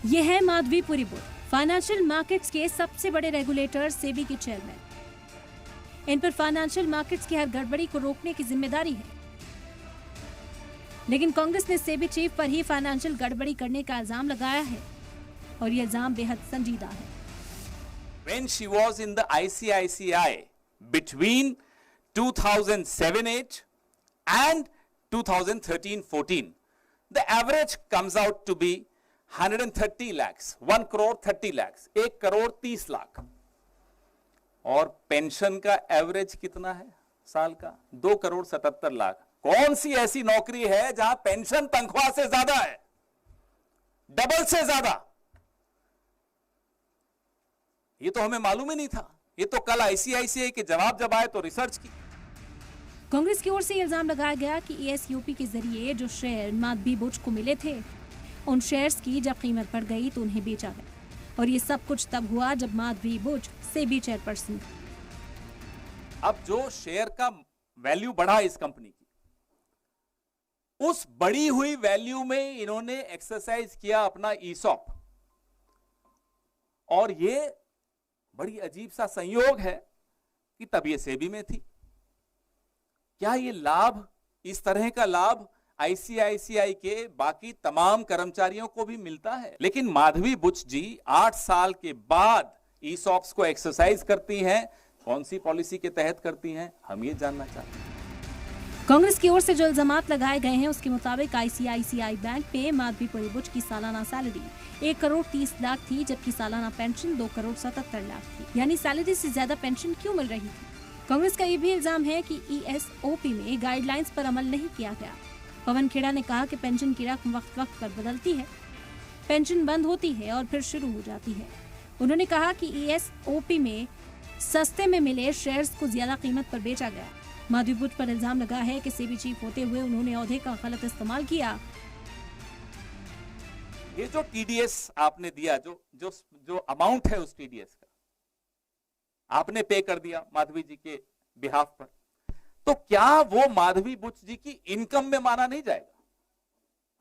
ये है माधवीपुरी बुट, financial markets के सबसे बड़े रेगुलेटर सेबी के चेयरमैन। इन पर फाइनेंशियल मार्केट्स की हर गड़बड़ी को रोकने की जिम्मेदारी है, लेकिन कांग्रेस ने सेबी चीफ पर ही फाइनेंशियल गड़बड़ी करने का इल्जाम लगाया है और ये इल्जाम बेहद संजीदा है। When she was in the ICICI between 2007-8 and 2013-14, the average comes out to be 130 lakhs, 1 crore 30 lakhs, 1 crore 30 lakh. और पेंशन का एवरेज कितना है साल का? 2 करोड़ 77 लाख। कौन सी ऐसी नौकरी है जहां पेंशन तनख्वाह से ज्यादा है, डबल से ज्यादा? ये तो हमें मालूम ही नहीं था। ये तो कल आईसीआईसीआई के जवाब जब आए तो रिसर्च की। कांग्रेस की ओर से इल्जाम लगाया गया कि ईएसयूपी के जरिए जो शेयर माधवी बुच को मिले थे, उन शेयर्स की जब कीमत बढ़ गई तो उन्हें बेचा गया और ये सब कुछ तब हुआ जब माधवी बुच सेबी चेयरपर्सन। अब जो शेयर का वैल्यू बढ़ा इस कंपनी की, उस बढ़ी हुई वैल्यू में इन्होंने एक्सरसाइज किया अपना ईसॉप। और ये बड़ी अजीब सा संयोग है कि तब ये सेबी में थी। क्या ये लाभ, इस तरह का लाभ आईसीआईसीआई के बाकी तमाम कर्मचारियों को भी मिलता है? लेकिन माधवी बुच जी 8 साल के बाद ईसॉप्स को एक्सरसाइज करती हैं। कौन सी पॉलिसी के तहत करती हैं, हम ये जानना चाहते हैं। कांग्रेस की ओर से जो इल्जामात लगाए गए हैं उसके मुताबिक आईसीआईसीआई बैंक में माधवीपुरी बुच की सालाना सैलरी 1 करोड़ 30 लाख थी, जबकि सालाना पेंशन 2 करोड़ 77 लाख थी। यानी सैलरी से ज्यादा पेंशन क्यों मिल रही थी? कांग्रेस का ये भी इल्जाम है कि ईएसओपी में गाइडलाइंस पर अमल नहीं किया गया। पवन खेड़ा ने कहा कि पेंशन की रकम वक्त वक्त पर बदलती है, पेंशन बंद होती है और फिर शुरू हो जाती है। उन्होंने कहा कि ईएसओपी में सस्ते में मिले शेयर्स को ज्यादा कीमत पर बेचा गया। माधवी बुच पर इल्जाम लगा है कि सेबी चीफ होते हुए उन्होंने ओहदे का गलत इस्तेमाल किया। ये जो टीडीएस आपने दिया, जो अमाउंट है उस टीडीएस का आपने पे कर दिया माधवी जी के बिहाफ पर, तो क्या वो माधवी बुच जी की इनकम में माना नहीं जाएगा?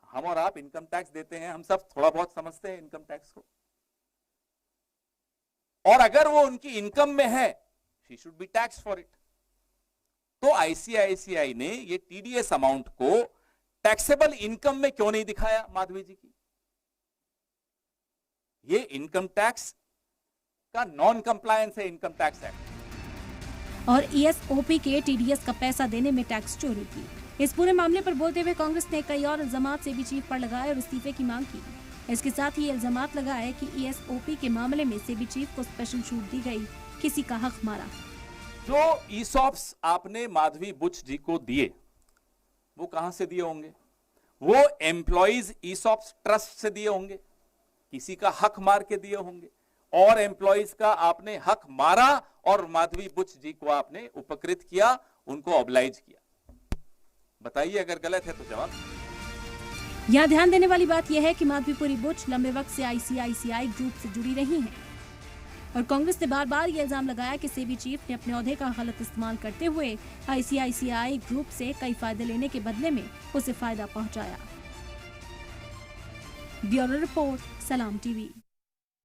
हम और आप इनकम टैक्स देते हैं, हम सब थोड़ा बहुत समझते हैं इनकम टैक्स को। और अगर वो उनकी इनकम में है, she should be tax for it. तो आईसीआईसीआई ने ये टीडीएस अमाउंट को टैक्सेबल इनकम में क्यों नहीं दिखाया माधवी जी की? ये इनकम टैक्स का नॉन कंप्लायंस है इनकम टैक्स एक्ट। और ईएसओपी के टीडीएस का पैसा देने में टैक्स चोरी की। इस पूरे मामले पर बोलते हुए कांग्रेस ने कई और इल्जामात सेबी चीफ पर लगाए और इस्तीफे की मांग की। इसके साथ ही इल्जामात लगाए कि ईएसओपी के मामले में सेबी चीफ को स्पेशल छूट दी गई, किसी का हक मारा। जो ईसॉप्स आपने माधवी बुच जी को दिए, वो कहां से दिए होंगे? वो एम्प्लॉइज ईसॉप्स ट्रस्ट से दिए होंगे, किसी का हक मार के दिए होंगे, और एम्प्लॉइज का आपने हक मारा और माधवी बुच जी को आपने उपकृत किया, उनको ऑब्लाइज किया। बताइए, अगर गलत है तो जवाब। यहाँ ध्यान देने वाली बात यह है कि माधवीपुरी बुच लंबे वक्त से आईसीआईसीआई ग्रुप से जुड़ी रही हैं और कांग्रेस ने बार बार ये इल्जाम लगाया कि सेबी चीफ ने अपने ओहदे का गलत इस्तेमाल करते हुए आईसीआईसीआई ग्रुप से कई फायदे लेने के बदले में उसे फायदा पहुंचाया। ब्यूरो रिपोर्ट, सलाम टीवी।